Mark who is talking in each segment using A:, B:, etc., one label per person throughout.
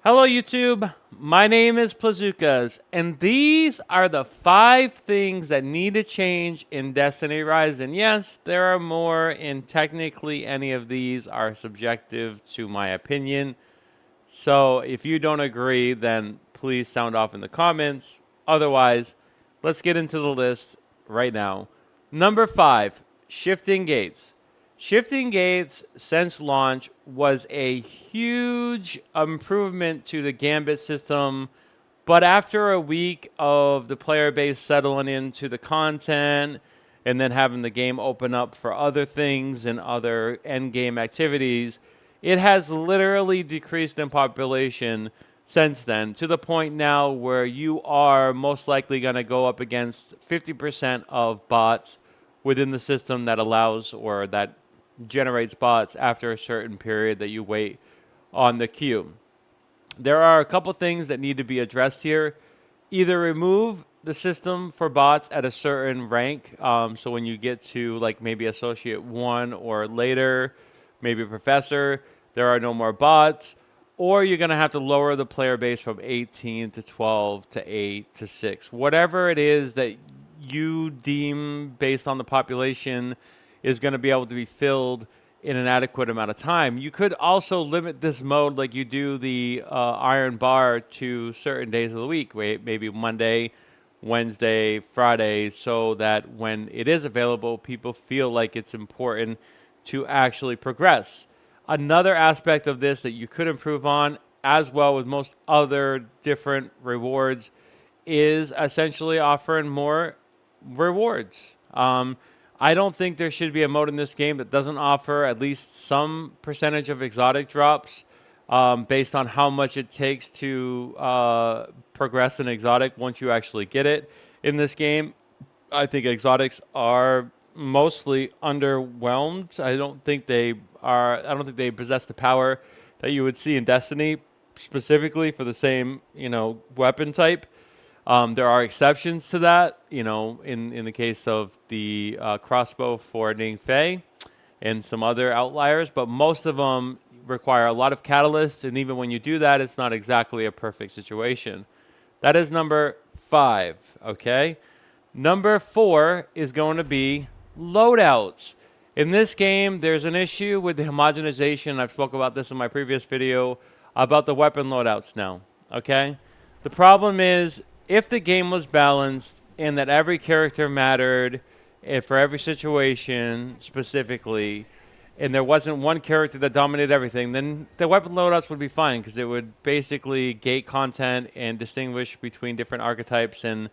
A: Hello, YouTube. My name is Plazukas, and these are the 5 things that need to change in Destiny Rise. And yes, there are more, and technically, any of these are subjective to my opinion. So if you don't agree, then please sound off in the comments. Otherwise, let's get into the list right now. Number 5, shifting gates. Shifting gates since launch was a huge improvement to the Gambit system, but after a week of the player base settling into the content and then having the game open up for other things and other end game activities, it has literally decreased in population since then to the point now where you are most likely going to go up against 50% of bots within the system that allows or that generates bots after a certain period that you wait on the queue. There are a couple things that need to be addressed here. Either remove the system for bots at a certain rank. So when you get to like maybe Associate 1 or later, maybe Professor, there are no more bots. Or you're going to have to lower the player base from 18 to 12 to 8 to 6. Whatever it is that you deem based on the population is going to be able to be filled in an adequate amount of time. You could also limit this mode like you do the Iron Bar to certain days of the week, maybe Monday, Wednesday, Friday, so that when it is available, people feel like it's important to actually progress. Another aspect of this that you could improve on, as well with most other different rewards, is essentially offering more rewards. I don't think there should be a mode in this game that doesn't offer at least some percentage of exotic drops based on how much it takes to progress an exotic once you actually get it in this game. I think exotics are mostly underwhelmed. I don't think they are. I don't think they possess the power that you would see in Destiny, specifically for the same weapon type. There are exceptions to that, in the case of the crossbow for Ning Fei and some other outliers, but most of them require a lot of catalyst, and even when you do that, it's not exactly a perfect situation. That is number 5, okay? Number 4 is going to be loadouts. In this game, there's an issue with the homogenization. I've spoke about this in my previous video about the weapon loadouts now, okay? The problem is if the game was balanced and that every character mattered for every situation specifically, and there wasn't one character that dominated everything, then the weapon loadouts would be fine because it would basically gate content and distinguish between different archetypes, and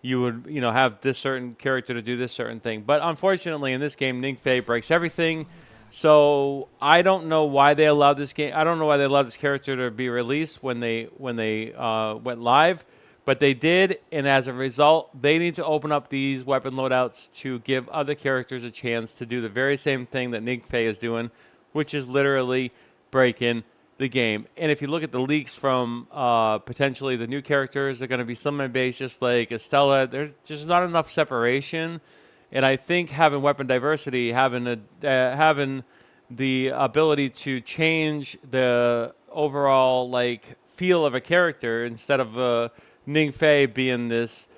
A: you would have this certain character to do this certain thing. But unfortunately, in this game, Ning Fei breaks everything. So I don't know why they allowed this game. I don't know why they allowed this character to be released when they went live. But they did, and as a result, they need to open up these weapon loadouts to give other characters a chance to do the very same thing that Ning Fei is doing, which is literally breaking the game. And if you look at the leaks from potentially the new characters, they're going to be summon-based just like Estella. There's just not enough separation. And I think having weapon diversity, having the ability to change the overall feel of a character instead of Ning Fei being this,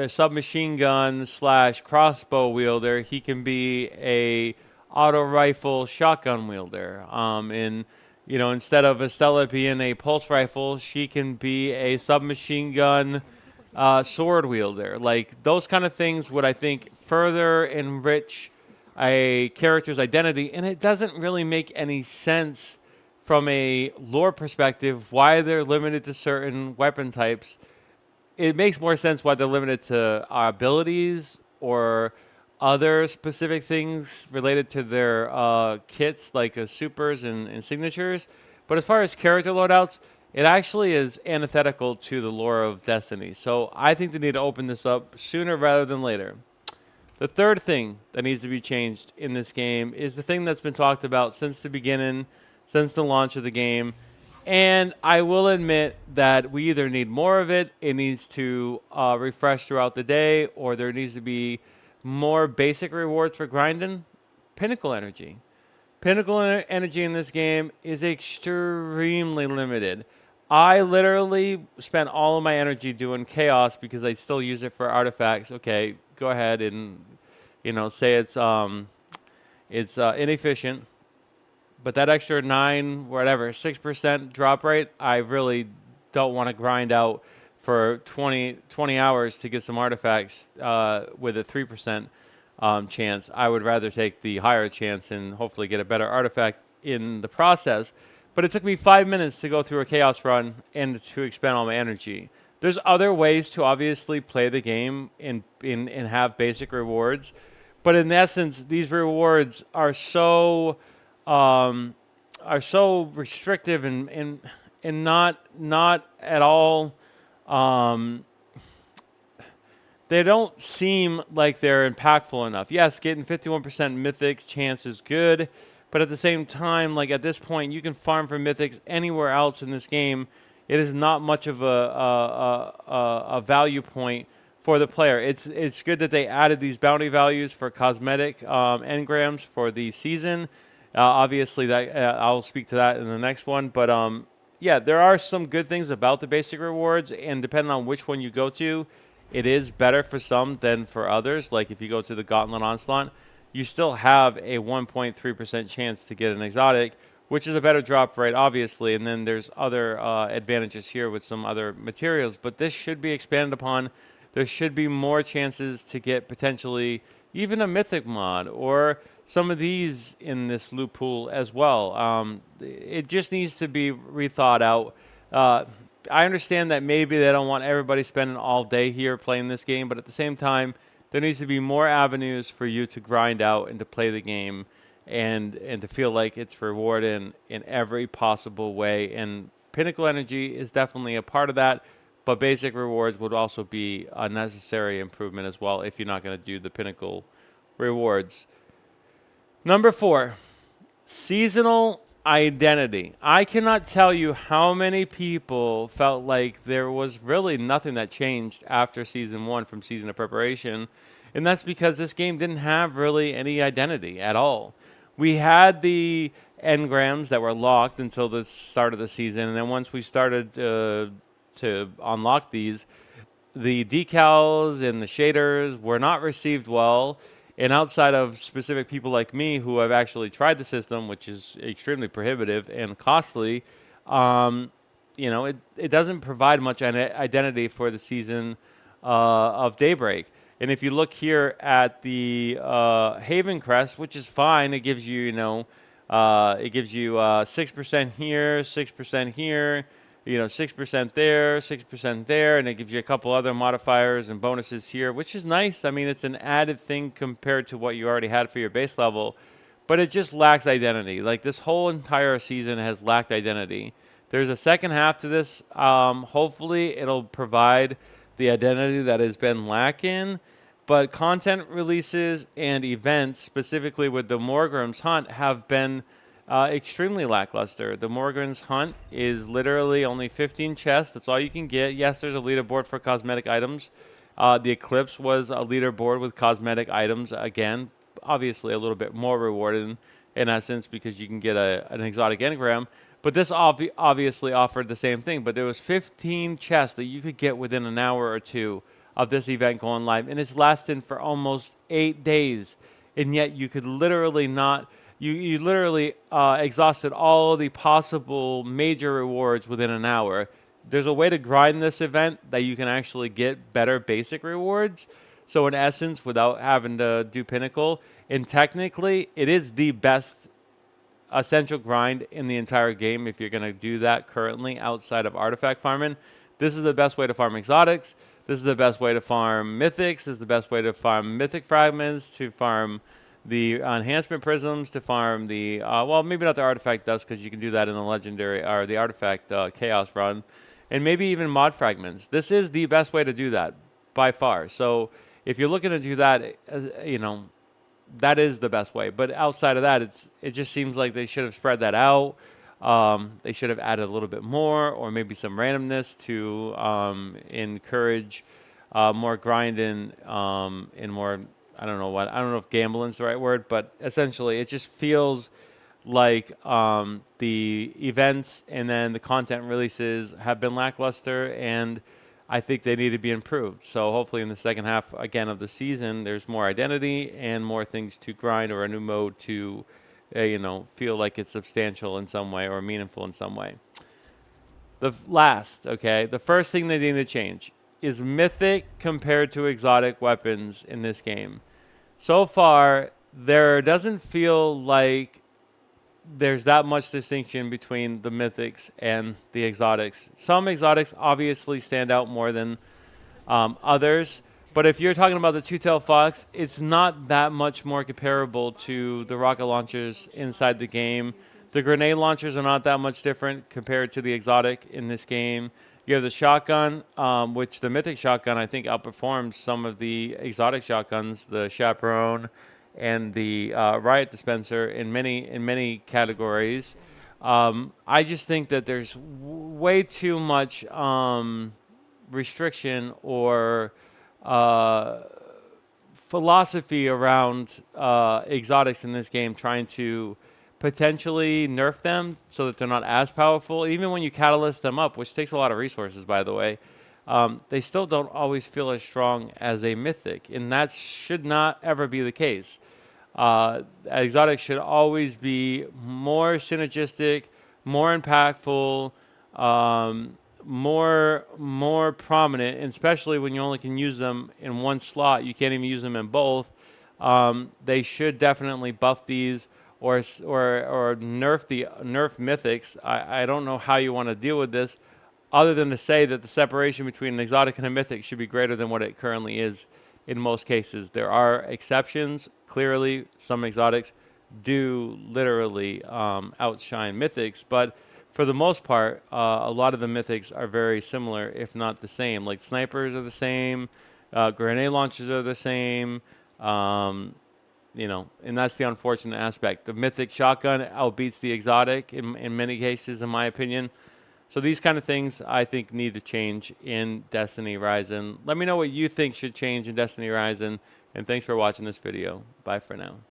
A: submachine gun / crossbow wielder, he can be a auto rifle shotgun wielder. And instead of Estella being a pulse rifle, she can be a submachine gun sword wielder. Like those kind of things would, I think, further enrich a character's identity, and it doesn't really make any sense from a lore perspective why they're limited to certain weapon types. It makes more sense why they're limited to abilities or other specific things related to their kits, like supers and signatures. But as far as character loadouts, it actually is antithetical to the lore of Destiny. So I think they need to open this up sooner rather than later. The third thing that needs to be changed in this game is the thing that's been talked about since the beginning, since the launch of the game. And I will admit that we either need more of it, it needs to refresh throughout the day, or there needs to be more basic rewards for grinding. Pinnacle energy. Pinnacle energy in this game is extremely limited. I literally spent all of my energy doing chaos because I still use it for artifacts. Okay, go ahead and say it's inefficient, but that extra 6% drop rate, I really don't want to grind out for 20 hours to get some artifacts with a 3% chance. I would rather take the higher chance and hopefully get a better artifact in the process. But it took me 5 minutes to go through a chaos run and to expend all my energy. There's other ways to obviously play the game and have basic rewards, but in essence, these rewards um, are so restrictive and not at all. Um, they don't seem like they're impactful enough. Yes, getting 51% mythic chance is good, but at the same time, like at this point, you can farm for mythics anywhere else in this game. It is not much of a value point for the player. It's good that they added these bounty values for cosmetic engrams for the season. Obviously, that I'll speak to that in the next one. But yeah, there are some good things about the basic rewards, and depending on which one you go to, it is better for some than for others. Like if you go to the Gauntlet Onslaught, you still have a 1.3% chance to get an exotic, which is a better drop rate, obviously. And then there's other advantages here with some other materials. But this should be expanded upon. There should be more chances to get potentially even a mythic mod or some of these in this loot pool as well. It just needs to be rethought out. I understand that maybe they don't want everybody spending all day here playing this game, but at the same time, there needs to be more avenues for you to grind out and to play the game and to feel like it's rewarded in every possible way. And Pinnacle Energy is definitely a part of that, but basic rewards would also be a necessary improvement as well if you're not going to do the Pinnacle rewards. Number 4, seasonal identity. I cannot tell you how many people felt like there was really nothing that changed after Season 1 from Season of Preparation, and that's because this game didn't have really any identity at all. We had the engrams that were locked until the start of the season, and then once we started to unlock these, the decals and the shaders were not received well. And outside of specific people like me who have actually tried the system, which is extremely prohibitive and costly, it doesn't provide much identity for the season of Daybreak. And if you look here at the Haven Crest, which is fine, it gives you, 6% here, 6% here, 6% there, 6% there, and it gives you a couple other modifiers and bonuses here, which is nice. I mean, it's an added thing compared to what you already had for your base level, but it just lacks identity. Like this whole entire season has lacked identity. There's a second half to this. Hopefully, it'll provide the identity that has been lacking, but content releases and events, specifically with the Morgrim's Hunt, have been extremely lackluster. The Morgan's Hunt is literally only 15 chests. That's all you can get. Yes, there's a leaderboard for cosmetic items. The Eclipse was a leaderboard with cosmetic items. Again, obviously a little bit more rewarded in essence because you can get an exotic engram. But this obviously offered the same thing. But there was 15 chests that you could get within an hour or two of this event going live. And it's lasted for almost 8 days. And yet you could literally not... You literally exhausted all the possible major rewards within an hour. There's a way to grind this event that you can actually get better basic rewards. So in essence, without having to do Pinnacle, and technically, it is the best essential grind in the entire game if you're going to do that currently outside of artifact farming. This is the best way to farm exotics. This is the best way to farm mythics. This is the best way to farm mythic fragments, to farm the enhancement prisms, to farm the maybe not the artifact dust because you can do that in the legendary or the artifact chaos run, and maybe even mod fragments. This is the best way to do that by far. So if you're looking to do that, that is the best way. But outside of that, it just seems like they should have spread that out. They should have added a little bit more, or maybe some randomness to encourage more grinding and more. I don't know if gambling's the right word, but essentially it just feels like the events and then the content releases have been lackluster, and I think they need to be improved. So hopefully in the second half again of the season, there's more identity and more things to grind, or a new mode to, feel like it's substantial in some way or meaningful in some way. The first thing they need to change is Mythic compared to exotic weapons in this game. So far, there doesn't feel like there's that much distinction between the Mythics and the exotics. Some exotics obviously stand out more than others, but if you're talking about the two-tailed fox, it's not that much more comparable to the rocket launchers inside the game. The grenade launchers are not that much different compared to the exotic in this game. You have the shotgun, which the Mythic shotgun I think outperforms some of the exotic shotguns, the Chaperone and the Riot Dispenser in many categories. I just think that there's way too much restriction or uh, philosophy around exotics in this game, trying to potentially nerf them so that they're not as powerful. Even when you catalyst them up, which takes a lot of resources, by the way, they still don't always feel as strong as a Mythic, and that should not ever be the case. Exotics should always be more synergistic, more impactful, more prominent, and especially when you only can use them in one slot. You can't even use them in both. They should definitely buff these or nerf Mythics. I don't know how you want to deal with this, other than to say that the separation between an exotic and a Mythic should be greater than what it currently is in most cases. There are exceptions. Clearly, some exotics do literally outshine Mythics, but for the most part, a lot of the Mythics are very similar, if not the same. Like snipers are the same, grenade launchers are the same, and that's the unfortunate aspect. The Mythic shotgun outbeats the exotic in many cases, in my opinion. So these kind of things I think need to change in Destiny Rising. Let me know what you think should change in Destiny Rising, and thanks for watching this video. Bye for now.